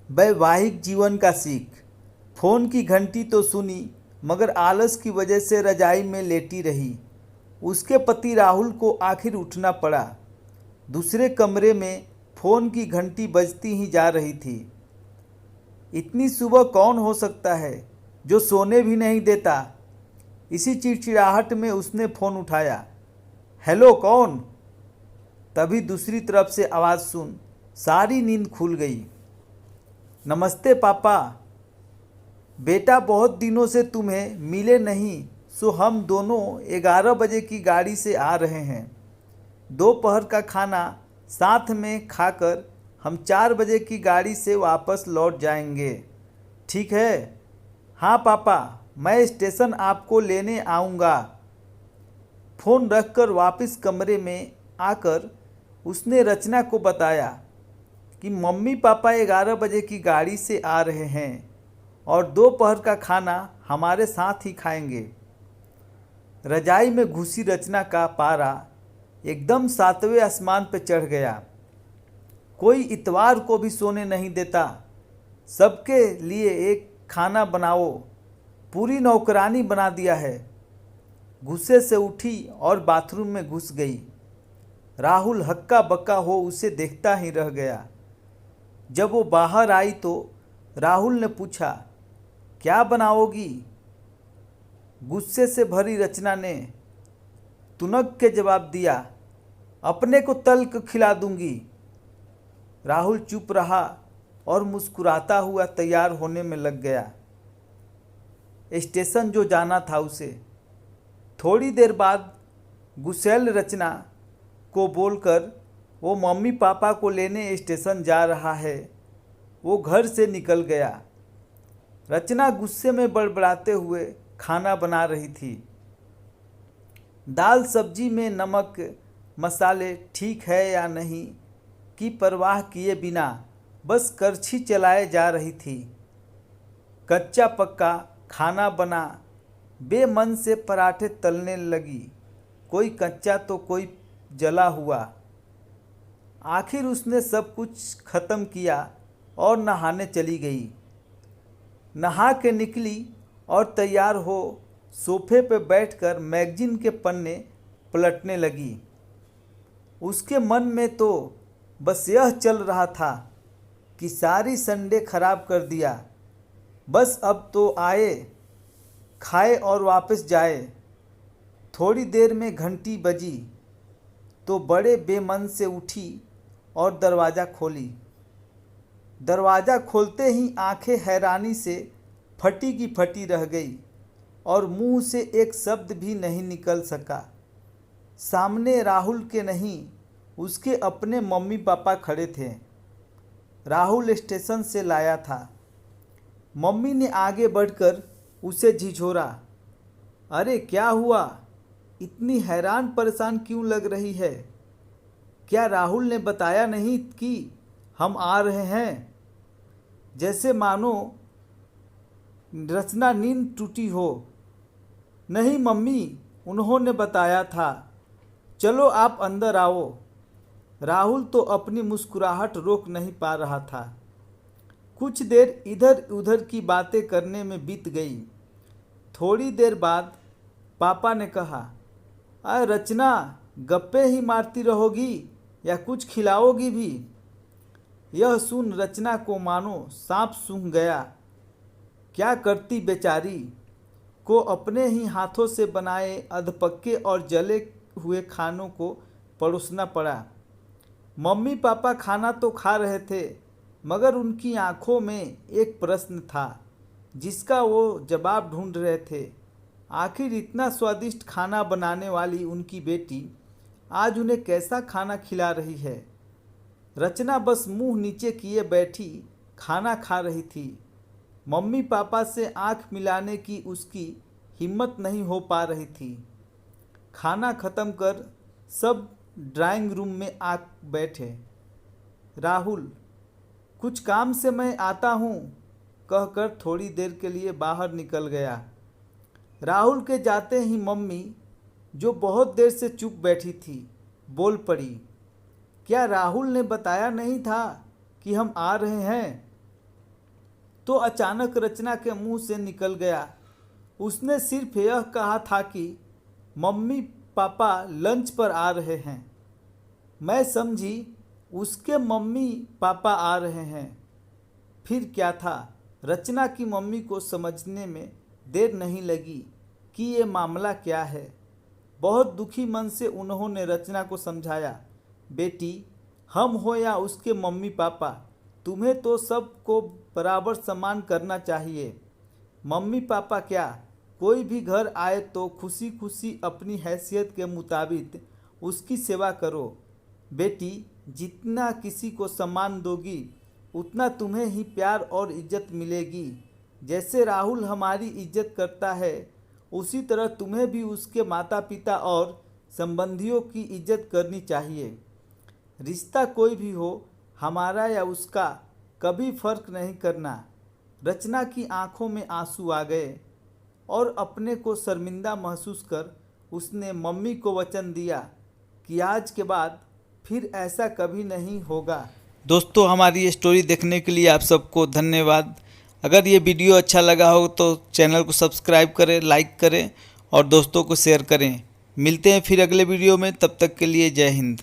वैवाहिक जीवन का सीख। फोन की घंटी तो सुनी, मगर आलस की वजह से रजाई में लेटी रही। उसके पति राहुल को आखिर उठना पड़ा। दूसरे कमरे में फोन की घंटी बजती ही जा रही थी। इतनी सुबह कौन हो सकता है जो सोने भी नहीं देता। इसी चिड़चिड़ाहट में उसने फोन उठाया। हेलो, कौन? तभी दूसरी तरफ से आवाज़ सुन सारी नींद खुल गई। नमस्ते पापा। बेटा, बहुत दिनों से तुम्हें मिले नहीं, सो हम दोनों 11 बजे की गाड़ी से आ रहे हैं। दोपहर का खाना साथ में खाकर हम 4 बजे की गाड़ी से वापस लौट जाएंगे। ठीक है? हाँ पापा, मैं स्टेशन आपको लेने आऊँगा। फ़ोन रखकर वापस कमरे में आकर उसने रचना को बताया कि मम्मी पापा 11 बजे की गाड़ी से आ रहे हैं और दोपहर का खाना हमारे साथ ही खाएंगे। रजाई में घुसी रचना का पारा एकदम 7वें आसमान पर चढ़ गया। कोई इतवार को भी सोने नहीं देता। सबके लिए एक खाना बनाओ, पूरी नौकरानी बना दिया है। गुस्से से उठी और बाथरूम में घुस गई। राहुल हक्का बक्का हो उसे देखता ही रह गया। जब वो बाहर आई तो राहुल ने पूछा, क्या बनाओगी? गुस्से से भरी रचना ने तुनक के जवाब दिया, अपने को तल के खिला दूंगी। राहुल चुप रहा और मुस्कुराता हुआ तैयार होने में लग गया। स्टेशन जो जाना था उसे। थोड़ी देर बाद गुस्सैल रचना को बोलकर वो मम्मी पापा को लेने स्टेशन जा रहा है, वो घर से निकल गया। रचना गुस्से में बड़बड़ाते हुए खाना बना रही थी। दाल सब्जी में नमक मसाले ठीक है या नहीं की परवाह किए बिना बस करछी चलाए जा रही थी। कच्चा पक्का खाना बना बेमन से पराठे तलने लगी, कोई कच्चा तो कोई जला हुआ। आखिर उसने सब कुछ खत्म किया और नहाने चली गई। नहा के निकली और तैयार हो सोफे पर बैठकर मैगजीन के पन्ने पलटने लगी। उसके मन में तो बस यह चल रहा था कि सारी संडे खराब कर दिया। बस अब तो आए, खाए और वापस जाए। थोड़ी देर में घंटी बजी तो बड़े बेमन से उठी और दरवाज़ा खोली। दरवाज़ा खोलते ही आंखें हैरानी से फटी की फटी रह गई और मुंह से एक शब्द भी नहीं निकल सका। सामने राहुल के नहीं, उसके अपने मम्मी पापा खड़े थे। राहुल स्टेशन से लाया था। मम्मी ने आगे बढ़कर उसे झिझोरा। अरे क्या हुआ? इतनी हैरान परेशान क्यों लग रही है? क्या राहुल ने बताया नहीं कि हम आ रहे हैं? जैसे मानो रचना नींद टूटी हो। नहीं मम्मी, उन्होंने बताया था। चलो आप अंदर आओ। राहुल तो अपनी मुस्कुराहट रोक नहीं पा रहा था। कुछ देर इधर उधर की बातें करने में बीत गई। थोड़ी देर बाद पापा ने कहा, अरे रचना, गप्पे ही मारती रहोगी या कुछ खिलाओगी भी? यह सुन रचना को मानो सांप सूंघ गया। क्या करती बेचारी को अपने ही हाथों से बनाए अधपक्के और जले हुए खानों को परोसना पड़ा। मम्मी पापा खाना तो खा रहे थे, मगर उनकी आंखों में एक प्रश्न था जिसका वो जवाब ढूंढ रहे थे। आखिर इतना स्वादिष्ट खाना बनाने वाली उनकी बेटी आज उन्हें कैसा खाना खिला रही है। रचना बस मुंह नीचे किए बैठी खाना खा रही थी। मम्मी पापा से आंख मिलाने की उसकी हिम्मत नहीं हो पा रही थी। खाना खत्म कर सब ड्राइंग रूम में आ बैठे। राहुल, कुछ काम से मैं आता हूँ कहकर थोड़ी देर के लिए बाहर निकल गया। राहुल के जाते ही मम्मी, जो बहुत देर से चुप बैठी थी, बोल पड़ी, क्या राहुल ने बताया नहीं था कि हम आ रहे हैं? तो अचानक रचना के मुंह से निकल गया। उसने सिर्फ यह कहा था कि मम्मी पापा लंच पर आ रहे हैं। मैं समझी उसके मम्मी पापा आ रहे हैं। फिर क्या था? रचना की मम्मी को समझने में देर नहीं लगी कि ये मामला क्या है। बहुत दुखी मन से उन्होंने रचना को समझाया, बेटी, हम हो या उसके मम्मी पापा, तुम्हें तो सबको बराबर सम्मान करना चाहिए। मम्मी पापा क्या, कोई भी घर आए तो खुशी खुशी अपनी हैसियत के मुताबिक उसकी सेवा करो। बेटी, जितना किसी को सम्मान दोगी उतना तुम्हें ही प्यार और इज्जत मिलेगी। जैसे राहुल हमारी इज्जत करता है उसी तरह तुम्हें भी उसके माता पिता और संबंधियों की इज्जत करनी चाहिए। रिश्ता कोई भी हो, हमारा या उसका, कभी फर्क नहीं करना। रचना की आंखों में आंसू आ गए और अपने को शर्मिंदा महसूस कर उसने मम्मी को वचन दिया कि आज के बाद फिर ऐसा कभी नहीं होगा। दोस्तों, हमारी ये स्टोरी देखने के लिए आप सबको धन्यवाद। अगर ये वीडियो अच्छा लगा हो तो चैनल को सब्सक्राइब करें, लाइक करें और दोस्तों को शेयर करें। मिलते हैं फिर अगले वीडियो में, तब तक के लिए जय हिंद।